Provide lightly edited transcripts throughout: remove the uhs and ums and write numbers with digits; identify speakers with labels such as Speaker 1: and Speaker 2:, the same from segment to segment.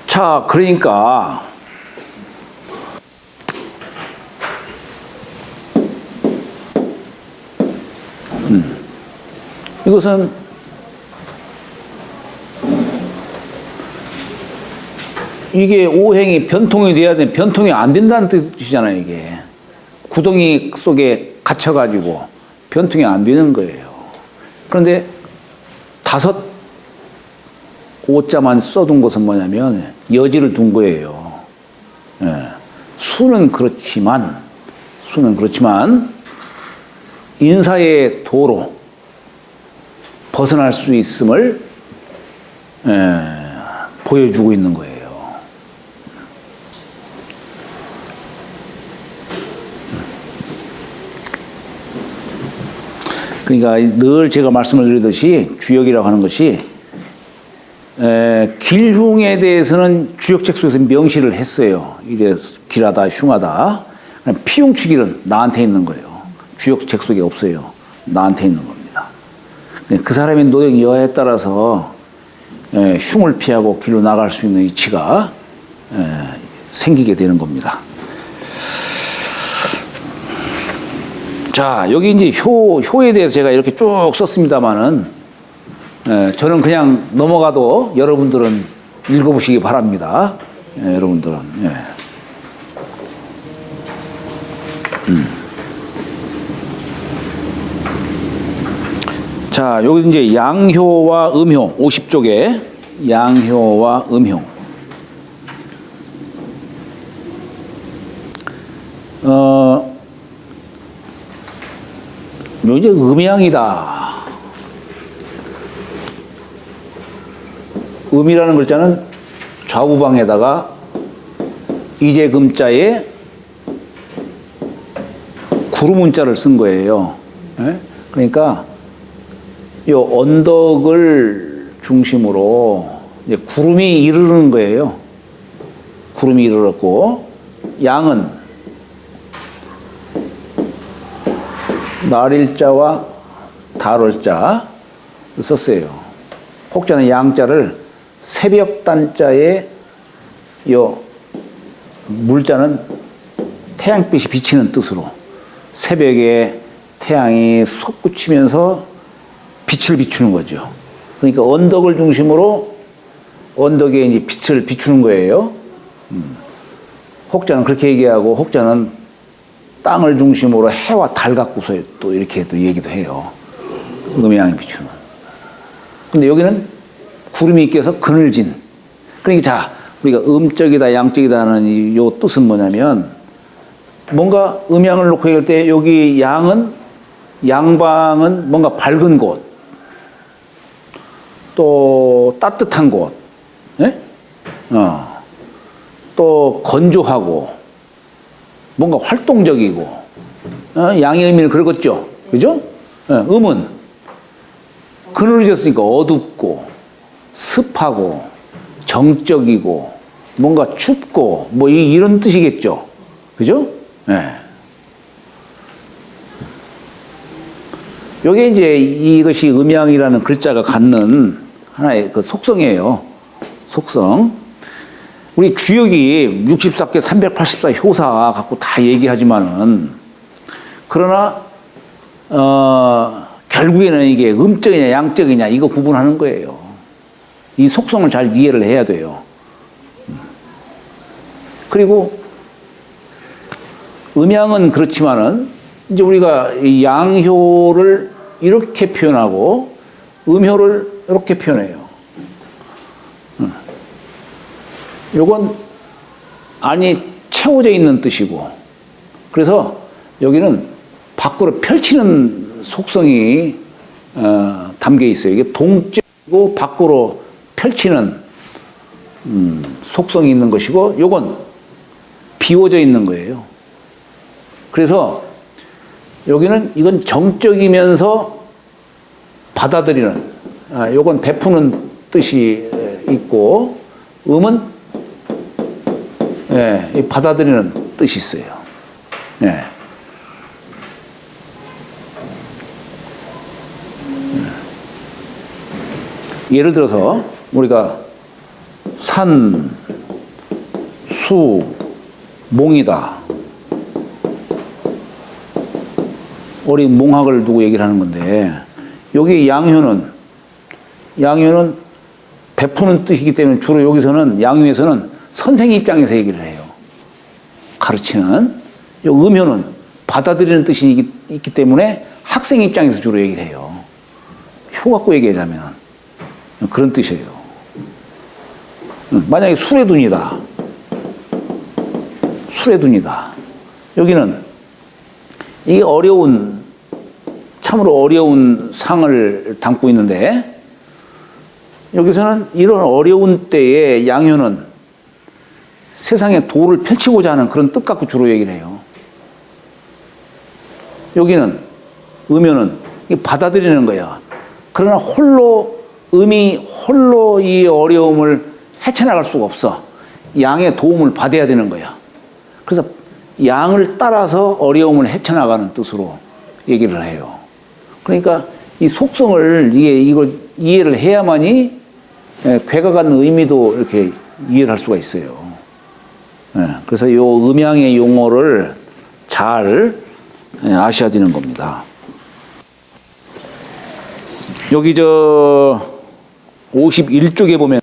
Speaker 1: 자, 그러니까 이것은 이게 오행이 변통이 돼야 되는, 변통이 안 된다는 뜻이잖아요. 이게 구덩이 속에 갇혀가지고 변통이 안 되는 거예요. 그런데 5 오자만 써둔 것은 뭐냐면 여지를 둔 거예요. 예. 수는 그렇지만 인사의 도로 벗어날 수 있음을 보여주고 있는 거예요. 그러니까 늘 제가 말씀을 드리듯이 주역이라고 하는 것이 길흉에 대해서는 주역책 속에서 명시를 했어요. 이게 길하다, 흉하다. 피흉축일은 나한테 있는 거예요. 주역책 속에 없어요. 나한테 있는 겁니다. 그 사람의 노력 여하에 따라서 흉을 피하고 길로 나갈 수 있는 이치가 생기게 되는 겁니다. 자, 여기 이제 효에 대해서 제가 이렇게 쭉 썼습니다만은, 저는 그냥 넘어가도 여러분들은 읽어보시기 바랍니다. 여러분들은. 자, 여기 이제 양효와 음효, 50쪽에 양효와 음효. 이제 음양이다. 음이라는 글자는 좌우방에다가 이제 금자에 구름문자를 쓴 거예요. 그러니까 이 언덕을 중심으로 이제 구름이 이르는 거예요. 구름이 이르렀고, 양은 날일자와 달월자 썼어요. 혹자는 양자를 새벽단자에 요 물자는 태양빛이 비치는 뜻으로, 새벽에 태양이 솟구치면서 빛을 비추는 거죠. 그러니까 언덕을 중심으로 언덕에 이제 빛을 비추는 거예요. 혹자는 그렇게 얘기하고, 혹자는 땅을 중심으로 해와 달 갖고서 또 이렇게 또 얘기도 해요. 음양이 비추는. 근데 여기는 구름이 껴서 그늘진. 그러니까 자, 우리가 음적이다, 양적이다 하는 이 뜻은 뭐냐면, 뭔가 음양을 놓고 얘기할 때 여기 양방은 뭔가 밝은 곳, 또 따뜻한 곳, 또 건조하고, 뭔가 활동적이고, 양의 의미는 그렇겠죠. 그죠? 음은 그늘졌으니까 어둡고, 습하고, 정적이고, 뭔가 춥고, 뭐 이런 뜻이겠죠. 그죠? 요게 이제 이것이 음양이라는 글자가 갖는 하나의 그 속성이에요. 속성. 우리 주역이 64개 384 효사 갖고 다 얘기하지만은, 그러나 결국에는 이게 음적이냐 양적이냐 이거 구분하는 거예요. 이 속성을 잘 이해를 해야 돼요. 그리고 음양은 그렇지만은 이제 우리가 이 양효를 이렇게 표현하고 음효를 이렇게 표현해요. 요건 안이 채워져 있는 뜻이고, 그래서 여기는 밖으로 펼치는 속성이 담겨 있어요. 이게 동적이고 밖으로 펼치는 속성이 있는 것이고, 요건 비워져 있는 거예요. 그래서 여기는 이건 정적이면서 받아들이는, 요건 베푸는 뜻이 있고, 음은 받아들이는 뜻이 있어요. 예를 들어서 우리가 산, 수, 몽이다. 어린 몽학을 두고 얘기를 하는 건데, 여기 양효는 베푸는 뜻이기 때문에 주로 여기서는 양효에서는 선생 입장에서 얘기를 해요. 가르치는. 요 음효는 받아들이는 뜻이 있기 때문에 학생 입장에서 주로 얘기를 해요. 효 갖고 얘기하자면 그런 뜻이에요. 만약에 수레둔이다. 여기는 이게 참으로 어려운 상을 담고 있는데, 여기서는 이런 어려운 때에 양효는 세상에 도를 펼치고자 하는 그런 뜻 갖고 주로 얘기를 해요. 여기는 음효는 받아들이는 거야. 그러나 홀로 이 어려움을 헤쳐나갈 수가 없어. 양의 도움을 받아야 되는 거야. 그래서 양을 따라서 어려움을 헤쳐나가는 뜻으로 얘기를 해요. 그러니까 이 속성을 이걸 이해를 해야만이 괴가 갖는 의미도 이렇게 이해를 할 수가 있어요. 그래서 이 음양의 용어를 잘 아셔야 되는 겁니다. 여기 51쪽에 보면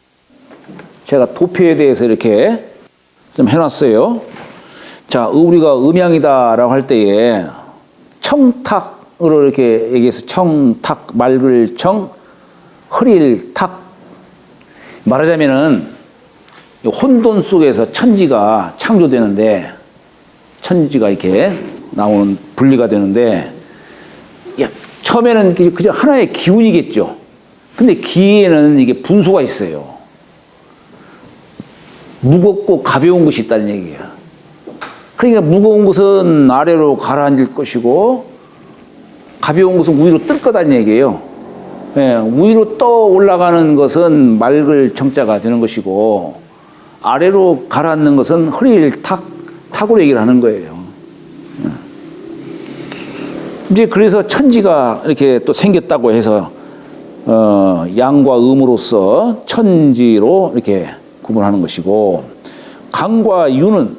Speaker 1: 제가 도표에 대해서 이렇게 좀 해놨어요. 자, 우리가 음양이다라고 할 때에 청탁으로 이렇게 얘기해서 청탁, 맑을 청, 흐릴 탁. 말하자면은 혼돈 속에서 천지가 창조되는데, 천지가 이렇게 나오는 분리가 되는데, 처음에는 그저 하나의 기운이겠죠. 근데 기에는 이게 분수가 있어요. 무겁고 가벼운 것이 있다는 얘기예요. 그러니까 무거운 것은 아래로 가라앉을 것이고 가벼운 것은 위로 뜰 거다는 얘기예요. 위로 떠 올라가는 것은 맑을 청자가 되는 것이고, 아래로 가라앉는 것은 흐릴 탁으로 얘기를 하는 거예요. 이제 그래서 천지가 이렇게 또 생겼다고 해서 양과 음으로서 천지로 이렇게 구분하는 것이고, 강과 유는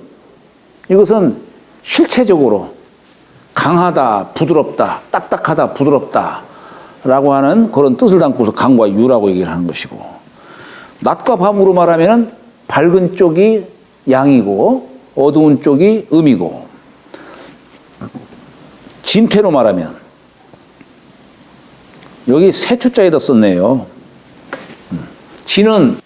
Speaker 1: 이것은 실체적으로 강하다, 부드럽다, 딱딱하다, 부드럽다 라고 하는 그런 뜻을 담고서 강과 유라고 얘기를 하는 것이고, 낮과 밤으로 말하면 밝은 쪽이 양이고 어두운 쪽이 음이고, 진퇴로 말하면 여기 세 추자에다 썼네요. 진은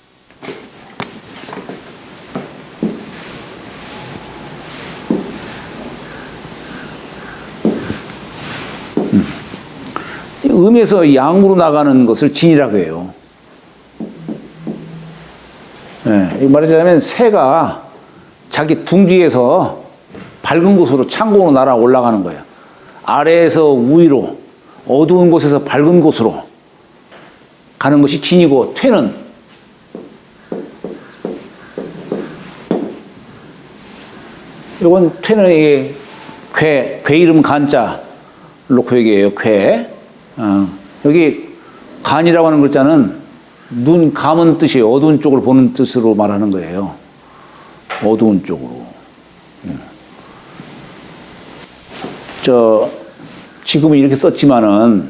Speaker 1: 음에서 양으로 나가는 것을 진이라고 해요. 말하자면 새가 자기 둥지에서 밝은 곳으로 창공으로 날아 올라가는 거예요. 아래에서 위로, 어두운 곳에서 밝은 곳으로 가는 것이 진이고, 퇴는 퇴는 괴 이름 간자 놓고 얘기해요. 괴. 여기 간이라고 하는 글자는 눈 감은 뜻이에요. 어두운 쪽을 보는 뜻으로 말하는 거예요. 어두운 쪽으로. 지금은 이렇게 썼지만은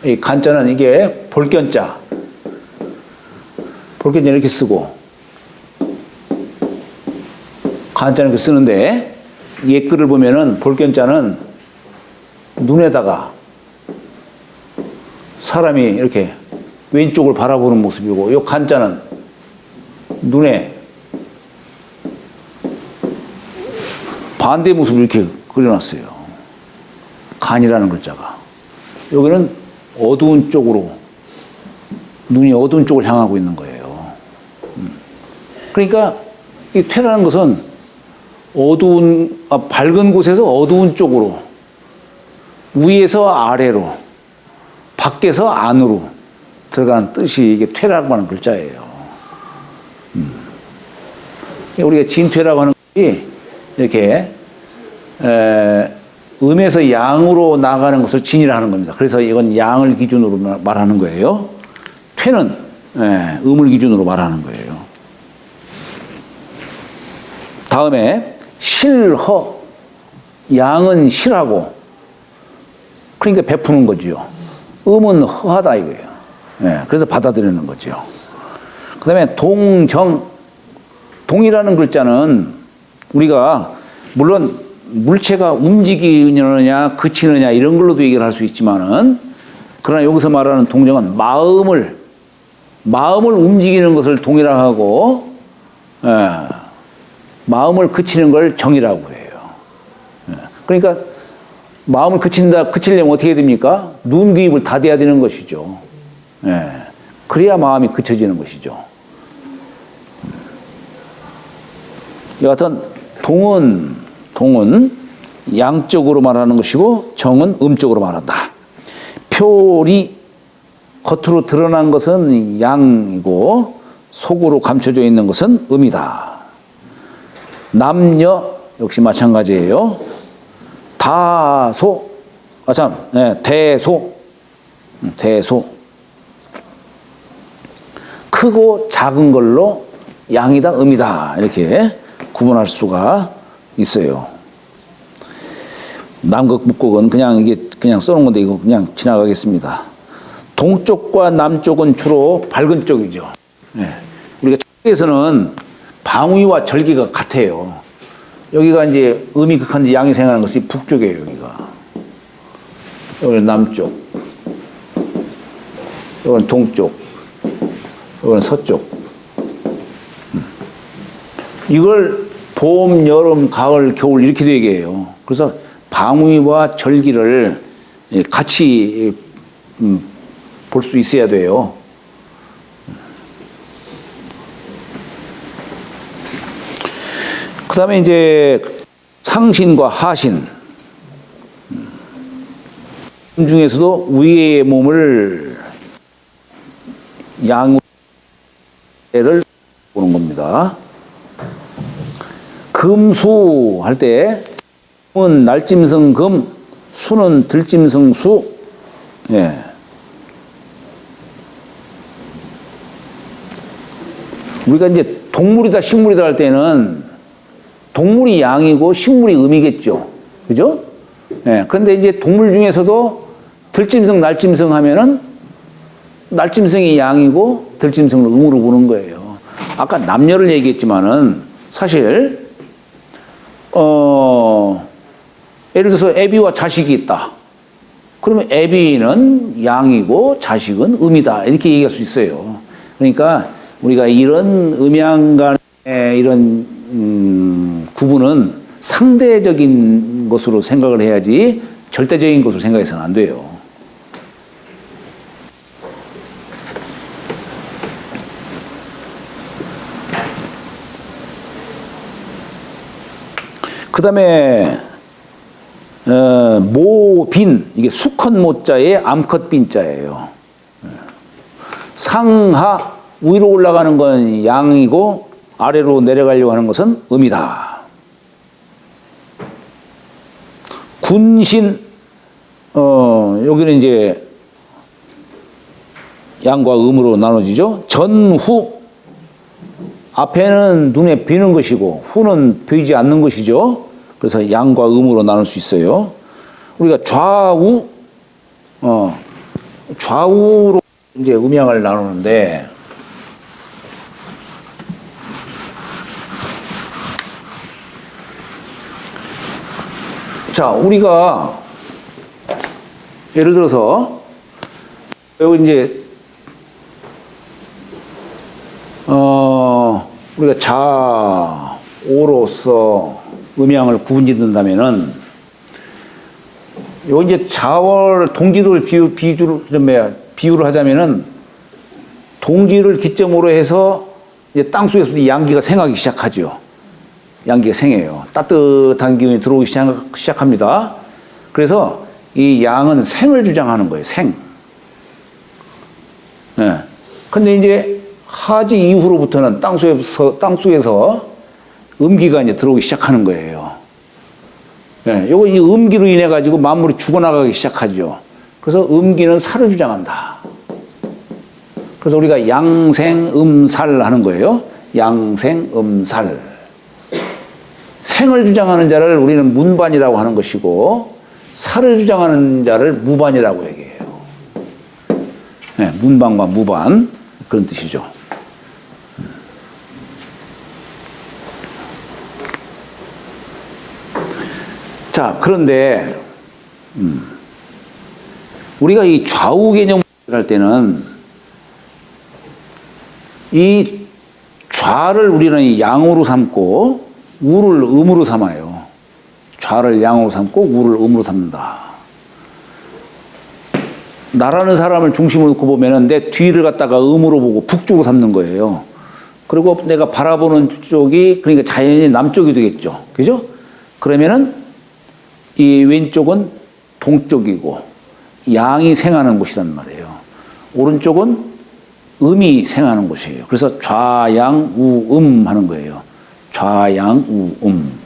Speaker 1: 이 간자는 이게 볼견자 이렇게 쓰고, 간자는 이렇게 쓰는데, 옛 글을 보면은 볼견자는 눈에다가 사람이 이렇게 왼쪽을 바라보는 모습이고, 이 간자는 눈에 반대 모습을 이렇게 그려놨어요. 간이라는 글자가. 여기는 어두운 쪽으로, 눈이 어두운 쪽을 향하고 있는 거예요. 그러니까 이 퇴라는 것은 밝은 곳에서 어두운 쪽으로, 위에서 아래로, 밖에서 안으로 들어가는 뜻이 이게 퇴라고 하는 글자예요. 우리가 진퇴라고 하는 것이 이렇게 음에서 양으로 나가는 것을 진이라 하는 겁니다. 그래서 이건 양을 기준으로 말하는 거예요. 퇴는 음을 기준으로 말하는 거예요. 다음에 실허. 양은 실하고, 그러니까 베푸는 거죠. 음은 허하다 이거예요. 예, 그래서 받아들이는 거죠. 그 다음에 동정. 동이라는 글자는 우리가 물론 물체가 움직이느냐 그치느냐 이런 걸로도 얘기를 할 수 있지만은, 그러나 여기서 말하는 동정은 마음을 움직이는 것을 동이라고 하고, 예, 마음을 그치는 걸 정이라고 해요. 예, 그러니까 마음을 그치려면 어떻게 됩니까? 눈, 귀, 입을 다 대야 되는 것이죠. 예, 그래야 마음이 그쳐지는 것이죠. 여하튼 동은 양적으로 말하는 것이고 정은 음적으로 말한다. 표리, 겉으로 드러난 것은 양이고 속으로 감춰져 있는 것은 음이다. 남녀 역시 마찬가지예요. 다소, 대소. 크고 작은 걸로 양이다, 음이다 이렇게 구분할 수가 있어요. 남극, 북극은 이게 그냥 써놓은 건데 이거 그냥 지나가겠습니다. 동쪽과 남쪽은 주로 밝은 쪽이죠. 네. 우리가 천에서는 방위와 절기가 같아요. 여기가 이제 음이 극한데 양이 생각하는 것이 북쪽이에요, 여기가. 여기는 남쪽. 여기는 동쪽. 여기는 서쪽. 이걸 봄, 여름, 가을, 겨울 이렇게 얘기해요. 그래서 방위와 절기를 같이 볼 수 있어야 돼요. 그 다음에 이제 상신과 하신 중에서도 위의 몸을 양을 보는 겁니다. 금수 할 때 금은 날짐승 금, 수는 들짐승 수. 예. 우리가 이제 동물이다 식물이다 할 때는 동물이 양이고 식물이 음이겠죠. 그죠? 예. 근데 이제 동물 중에서도 들짐승, 날짐승 하면은 날짐승이 양이고 들짐승을 음으로 보는 거예요. 아까 남녀를 얘기했지만은 사실 예를 들어서 애비와 자식이 있다. 그러면 애비는 양이고 자식은 음이다. 이렇게 얘기할 수 있어요. 그러니까 우리가 이런 음양 간의 이런 구분은 상대적인 것으로 생각을 해야지 절대적인 것으로 생각해서는 안 돼요. 그 다음에 모빈, 이게 수컷 모자에 암컷 빈자예요. 상하, 위로 올라가는 건 양이고 아래로 내려가려고 하는 것은 음이다. 군신, 여기는 이제 양과 음으로 나눠지죠. 전후, 앞에는 눈에 뵈는 것이고 후는 보이지 않는 것이죠. 그래서 양과 음으로 나눌 수 있어요. 우리가 좌우, 좌우로 이제 음양을 나누는데, 자, 우리가 예를 들어서 여기 이제 우리가 좌오로서 음양을 구분짓는다면은 요 이제 좌월 동지를 비유를 하자면은 동지를 기점으로 해서 이제 땅 속에서도 양기가 생하기 시작하죠. 양기가 생해요. 따뜻한 기운이 들어오기 시작합니다. 그래서 이 양은 생을 주장하는 거예요. 생. 네. 근데 이제 하지 이후로부터는 땅 속에서 음기가 이제 들어오기 시작하는 거예요. 예, 요거 이 음기로 인해 가지고 만물이 죽어나가기 시작하죠. 그래서 음기는 살을 주장한다. 그래서 우리가 양생음살 하는 거예요. 양생음살. 생을 주장하는 자를 우리는 문반이라고 하는 것이고 살을 주장하는 자를 무반이라고 얘기해요. 네, 문반과 무반 그런 뜻이죠. 자, 그런데 우리가 이 좌우 개념을 할 때는 이 좌를 우리는 양으로 삼고 우를 음으로 삼아요. 좌를 양으로 삼고 우를 음으로 삼는다. 나라는 사람을 중심으로 놓고 보면은 내 뒤를 갖다가 음으로 보고 북쪽으로 삼는 거예요. 그리고 내가 바라보는 쪽이 그러니까 자연히 남쪽이 되겠죠. 그죠? 그러면은 이 왼쪽은 동쪽이고 양이 생하는 곳이란 말이에요. 오른쪽은 음이 생하는 곳이에요. 그래서 좌양우음 하는 거예요. 좌양우음.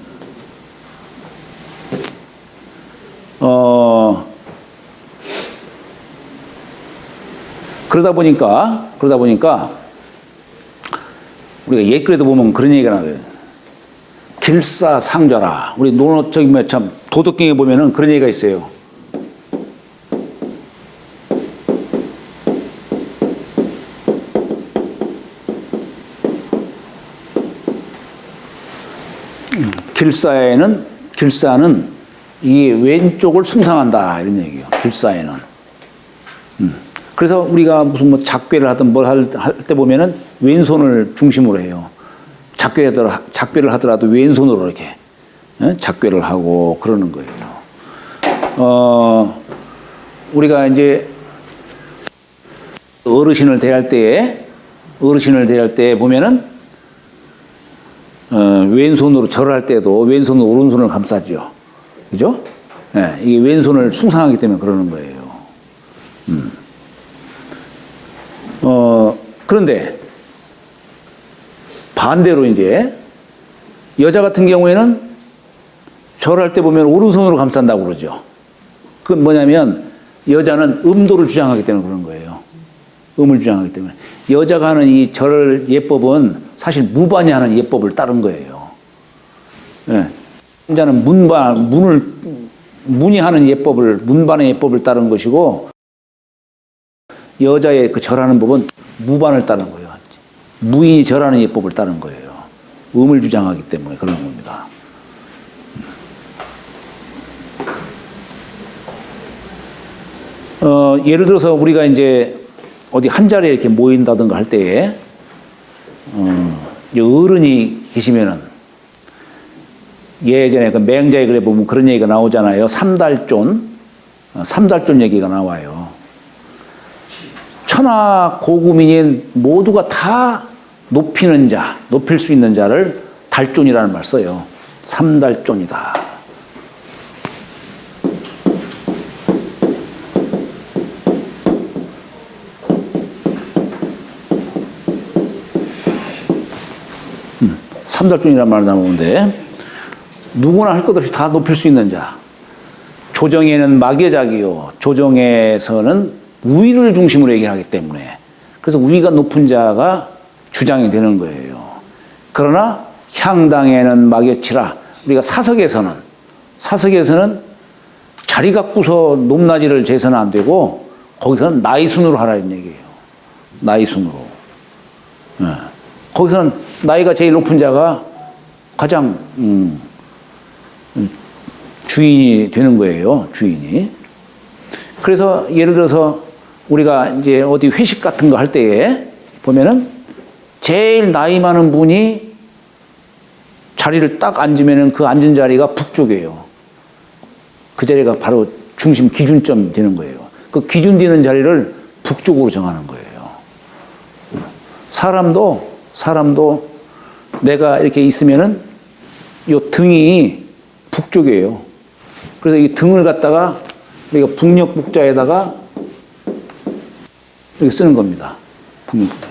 Speaker 1: 그러다 보니까 우리가 옛글에도 보면 그런 얘기가 나와요. 길사상좌라. 우리 논어적인 참 도덕경에 보면은 그런 얘기가 있어요. 길사는 이 왼쪽을 숭상한다 이런 얘기예요. 길사에는. 그래서 우리가 무슨 뭐 작괴를 하든 뭘 할 때 보면은 왼손을 중심으로 해요. 작괴를 하더라도 왼손으로 이렇게 작괴를 하고 그러는 거예요. 우리가 이제 어르신을 대할 때 보면은 왼손으로 절을 할 때도 왼손으로 오른손을 감싸죠. 그죠? 네, 이게 왼손을 숭상하기 때문에 그러는 거예요. 그런데 반대로 이제 여자 같은 경우에는 절할 때 보면 오른손으로 감싼다고 그러죠. 그건 뭐냐면 여자는 음도를 주장하기 때문에 그런 거예요. 음을 주장하기 때문에. 여자가 하는 이 절 예법은 사실 무반이 하는 예법을 따른 거예요. 네. 남자는 문이 하는 예법을, 문반의 예법을 따른 것이고, 여자의 그 절하는 법은 무반을 따른 거예요. 무인이 절하는 예법을 따른 거예요. 음을 주장하기 때문에 그런 겁니다. 예를 들어서 우리가 이제 어디 한 자리에 이렇게 모인다든가 할 때에, 어른이 계시면은, 예전에 그 맹자의 글에 보면 그런 얘기가 나오잖아요. 삼달존 얘기가 나와요. 천하 고구민인 모두가 다 높일 수 있는 자를 달존이라는 말 써요. 삼달존이다. 삼달존이라는 말을 나오는데 누구나 할 것 없이 다 높일 수 있는 자. 조정에는 막여작이요. 조정에서는 우위를 중심으로 얘기하기 때문에 그래서 우위가 높은 자가 주장이 되는 거예요. 그러나 향당에는 막여치라. 우리가 사석에서는 자리 갖고서 높낮이를 재서는 안 되고 거기서는 나이 순으로 하라는 얘기예요. 나이 순으로. 네. 거기서는 나이가 제일 높은 자가 가장 주인이 되는 거예요. 주인이. 그래서 예를 들어서 우리가 이제 어디 회식 같은 거 할 때에 보면은 제일 나이 많은 분이 자리를 딱 앉으면은 그 앉은 자리가 북쪽이에요. 그 자리가 바로 중심 기준점이 되는 거예요. 그 기준되는 자리를 북쪽으로 정하는 거예요. 사람도 내가 이렇게 있으면은 요 등이 북쪽이에요. 그래서 이 등을 갖다가 우리가 북녘북자에다가 이렇게 쓰는 겁니다. 북녘북자.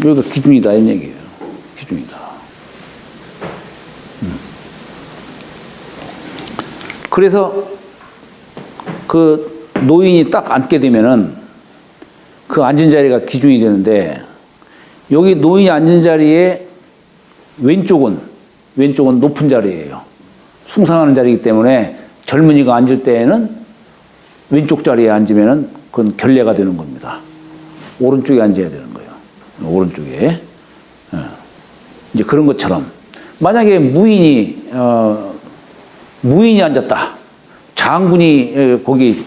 Speaker 1: 여기가 기준이다 이런 얘기예요. 기준이다. 그래서 그 노인이 딱 앉게 되면은 그 앉은 자리가 기준이 되는데 여기 노인이 앉은 자리에 왼쪽은 왼쪽은 높은 자리예요. 숭상하는 자리이기 때문에 젊은이가 앉을 때에는 왼쪽 자리에 앉으면은 그건 결례가 되는 겁니다. 오른쪽에 앉아야 되는 거예요. 오른쪽에. 이제 그런 것처럼 만약에 무인이 앉았다. 장군이 거기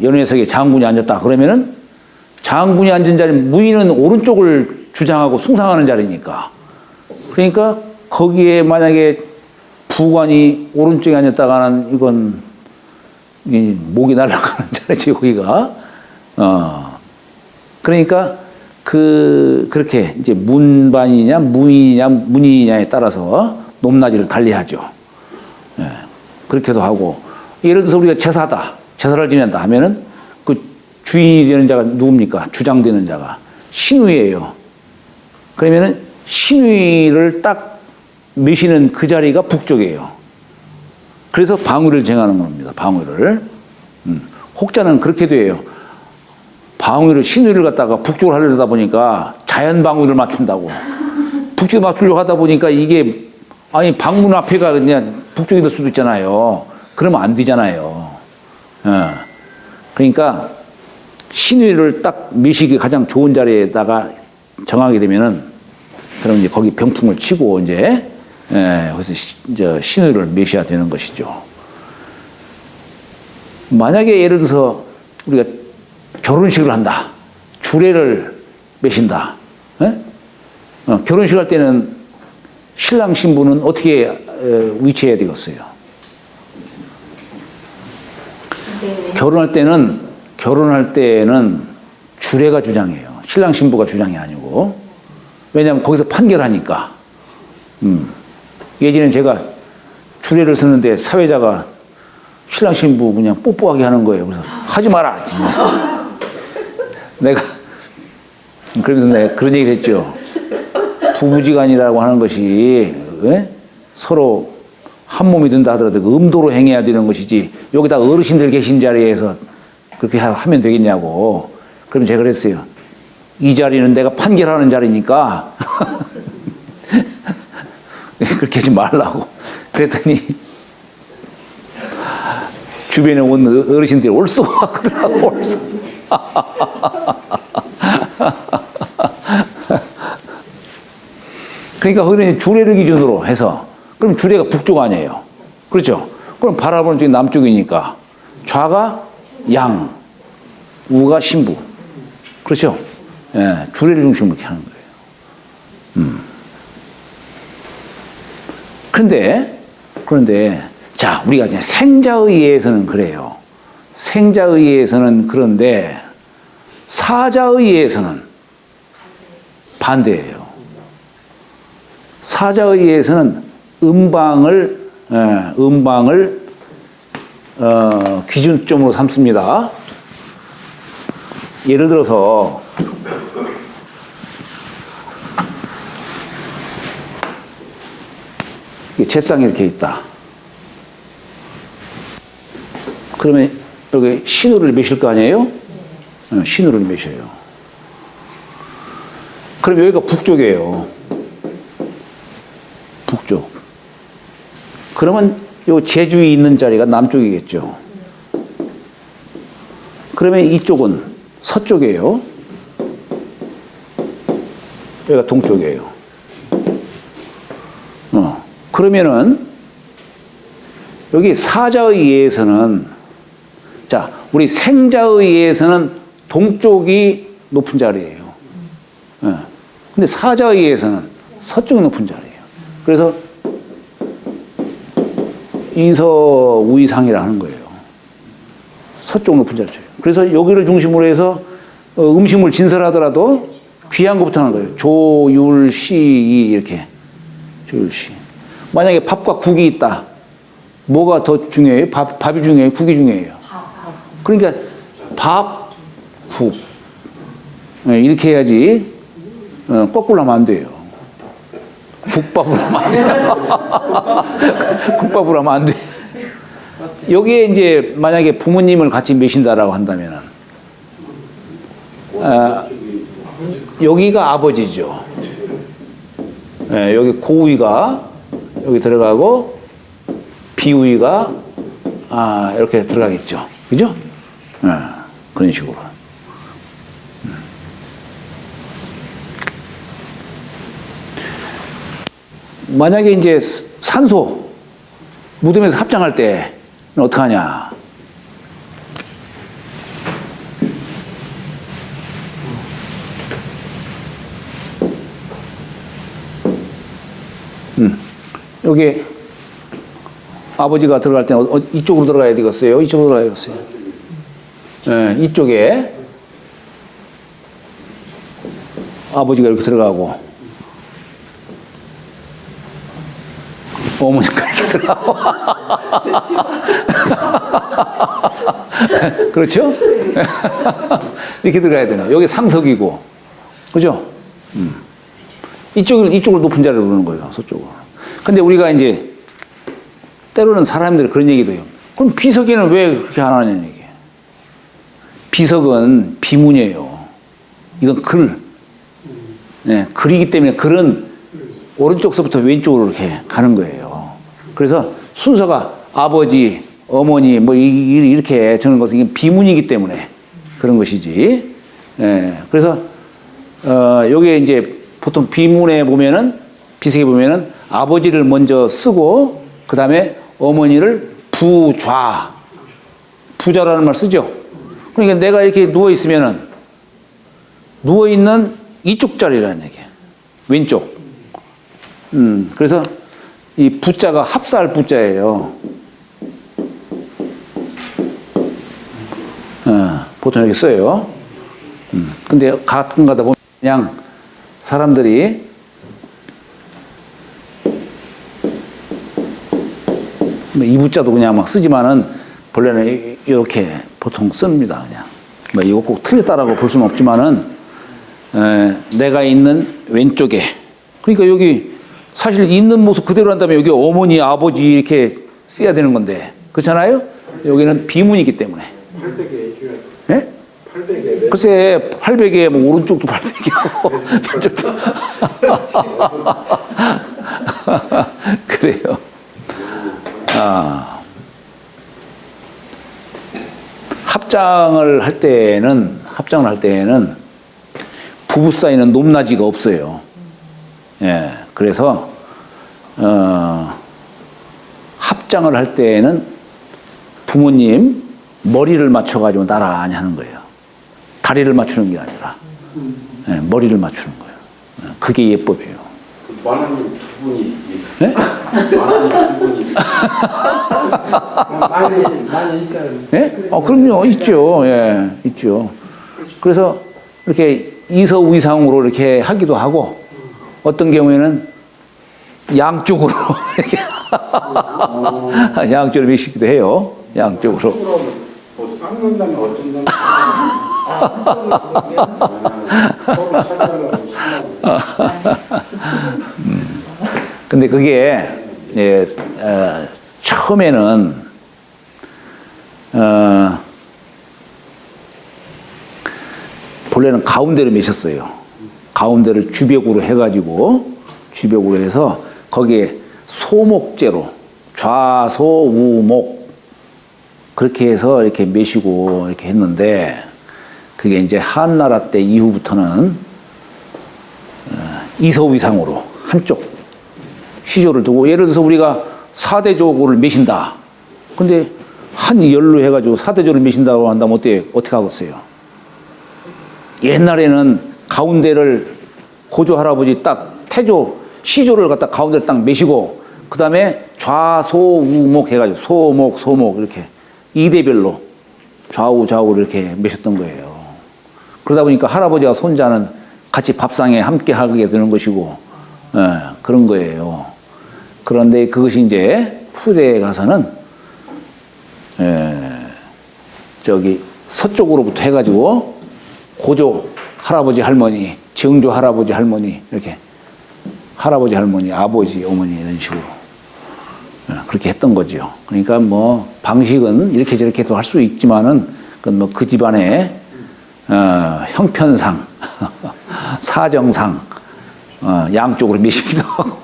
Speaker 1: 연회석에 장군이 앉았다. 그러면은 장군이 앉은 자리, 무인은 오른쪽을 주장하고 숭상하는 자리니까. 그러니까 거기에 만약에 부관이 오른쪽에 앉았다가는 이건 목이 날아가는 자리지, 거기가. 그러니까 그렇게 이제 문반이냐, 무인이냐, 문인이냐에 따라서 높낮이를 달리하죠. 예, 그렇게도 하고. 예를 들어서 우리가 제사를 지낸다 하면은 그 주인이 되는 자가 누굽니까? 주장되는 자가. 신우예요. 그러면은 신우를 딱 메시는 그 자리가 북쪽이에요. 그래서 방위를 정하는 겁니다. 방위를. 혹자는 그렇게도 해요. 방위를, 신위를 갖다가 북쪽으로 하려다 보니까 자연 방위를 맞춘다고. 북쪽에 맞추려고 하다 보니까 이게, 아니, 방문 앞에가 그냥 북쪽이 될 수도 있잖아요. 그러면 안 되잖아요. 그러니까 신위를 딱 메시기 가장 좋은 자리에다가 정하게 되면은, 그럼 이제 거기 병풍을 치고 이제, 그래서 이제 신위를 메셔야 되는 것이죠. 만약에 예를 들어서 우리가 결혼식을 한다. 주례를 메신다. 결혼식 할 때는 신랑 신부는 어떻게 위치해야 되겠어요? 결혼할 때는 주례가 주장해요. 신랑 신부가 주장이 아니고. 왜냐하면 거기서 판결하니까. 예전에 제가 주례를 썼는데 사회자가 신랑 신부 그냥 뽀뽀하게 하는 거예요. 그래서 하지 마라. 그러면서 내가 그런 얘기를 했죠. 부부지간이라고 하는 것이 서로 한 몸이 된다 하더라도 음도로 행해야 되는 것이지, 여기다 어르신들 계신 자리에서 그렇게 하면 되겠냐고. 그럼 제가 그랬어요. 이 자리는 내가 판결하는 자리니까 그렇게 하지 말라고. 그랬더니 주변에 온 어르신들이 옳소 하더라고. 옳소. 그러니까 거기는 주례를 기준으로 해서, 그럼 주례가 북쪽 아니에요. 그렇죠? 그럼 바라보는 쪽이 남쪽이니까 좌가 양, 우가 신부. 그렇죠? 예, 주례를 중심으로 이렇게 하는 거예요. 그런데 자, 우리가 이제 생자의에서는 그래요. 생자의에서는 그런데 사자의에서는 반대예요. 사자의에서는 음방을 기준점으로 삼습니다. 예를 들어서 채상이 이렇게 있다. 그러면 여기 신우를 메실 거 아니에요? 신우를 메셔요. 그럼 여기가 북쪽이에요. 북쪽. 그러면 요 제주에 있는 자리가 남쪽이겠죠. 그러면 이쪽은 서쪽이에요. 여기가 동쪽이에요. 그러면은 여기 사자의에서는, 자, 우리 생자의에서는 동쪽이 높은 자리예요. 근데 사자의에서는 서쪽이 높은 자리예요. 그래서 인서우이상이라 하는 거예요. 서쪽 높은 자리죠. 그래서 여기를 중심으로 해서 음식물 진설하더라도 귀한 것부터 하는 거예요. 조율시 이렇게. 조율시. 만약에 밥과 국이 있다. 뭐가 더 중요해요? 밥이 중요해요? 국이 중요해요? 그러니까 밥, 국. 이렇게 해야지. 거꾸로 하면 안 돼요. 국밥으로 하면 안 돼요. 국밥으로 하면 안 돼. 여기에 이제 만약에 부모님을 같이 모신다라고 한다면은, 여기가 아버지죠. 예, 여기 고위가 여기 들어가고 비위가 이렇게 들어가겠죠. 그죠? 예, 그런 식으로. 만약에 이제 산소 무덤에서 합장할 때 어떡하냐? 여기 아버지가 들어갈 때는 이쪽으로 들어가야 되겠어요? 이쪽으로 들어가야 되겠어요? 네, 이쪽에 아버지가 이렇게 들어가고 어머니가 이렇게 들어가고 그렇죠? 이렇게 들어가야 되나? 여기 상석이고 그죠? 이쪽을 높은 자리로 부르는 거예요. 서쪽으로. 근데 우리가 이제 때로는 사람들이 그런 얘기도 해요. 그럼 비석에는 왜 그렇게 안 하냐는 얘기예요. 비석은 비문이에요. 이건 글. 네, 글이기 때문에 글은 오른쪽서부터 왼쪽으로 이렇게 가는 거예요. 그래서 순서가 아버지, 어머니 뭐 이렇게 적는 것은 이게 비문이기 때문에 그런 것이지. 네, 그래서 여기에 이제 보통 비문에 보면은 비석에 보면은 아버지를 먼저 쓰고 그 다음에 어머니를 부좌 부좌라는 말 쓰죠. 그러니까 내가 이렇게 누워 있으면은 누워 있는 이쪽 자리라는 얘기예요. 왼쪽. 그래서 이 부자가 합사할 부자예요. 보통 이렇게 써요. 근데 가끔 가다 보면 그냥 사람들이 이 부자도 그냥 막 쓰지만은 본래는 이렇게 보통 씁니다. 그냥 뭐 이거 꼭 틀렸다라고 볼 수는 없지만은 내가 있는 왼쪽에 그러니까 여기 사실 있는 모습 그대로 한다면 여기 어머니 아버지 이렇게 써야 되는 건데 그렇잖아요. 여기는 비문이기 때문에.
Speaker 2: 800에 해줘야 돼.
Speaker 1: 네?
Speaker 2: 800에.
Speaker 1: 글쎄 800에 뭐 오른쪽도 800이고 왼쪽도 그래요. 합장을 할 때는 부부 사이는 높낮이가 없어요. 예, 그래서 합장을 할 때는 부모님 머리를 맞춰가지고 나란히 하는 거예요. 다리를 맞추는 게 아니라 예, 머리를 맞추는 거예요. 그게 예법이에요.
Speaker 2: 만화님 두 분이
Speaker 1: 네?
Speaker 2: 만화님 두 분이 많이 있잖아요.
Speaker 1: 예? 그럼요. 있죠. 예, 있죠. 그래서 이렇게 이서우이상으로 이렇게 하기도 하고 어떤 경우에는 양쪽으로 이렇게 양쪽으로 미시기도 해요. 양쪽으로.
Speaker 2: 뭐 쌍는다면 어쩐다면 서로 찾아가고
Speaker 1: 근데 그게 예, 처음에는 본래는 가운데로 매셨어요. 가운데를 주벽으로 해가지고 주벽으로 해서 거기에 소목재로 좌소우목 그렇게 해서 이렇게 매시고 이렇게 했는데 그게 이제 한나라 때 이후부터는 이서위상으로 한쪽 시조를 두고 예를 들어서 우리가 사대조를 매신다. 근데 한 열로 해가지고 사대조를 매신다고 한다면 어떻게 하겠어요? 옛날에는 가운데를 고조 할아버지 딱 태조 시조를 갖다 가운데를 딱 매시고 그 다음에 좌소우목 해가지고 소목 이렇게 이대별로 좌우 이렇게 매셨던 거예요. 그러다 보니까 할아버지와 손자는 같이 밥상에 함께 하게 되는 것이고 그런 거예요. 그런데 그것이 이제 후대에 가서는 저기 서쪽으로부터 해가지고 고조 할아버지 할머니, 정조 할아버지 할머니 이렇게 할아버지 할머니, 아버지 어머니 이런 식으로 그렇게 했던 거죠. 그러니까 뭐 방식은 이렇게 저렇게도 할 수 있지만은 그건 뭐 그 집안의 형편상, 사정상 양쪽으로 미시기도 하고.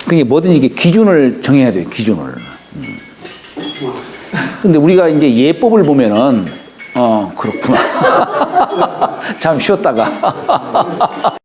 Speaker 1: 그게 뭐든지 이게 기준을 정해야 돼요, 기준을. 근데 우리가 이제 예법을 보면은, 그렇구나. 잠 쉬었다가.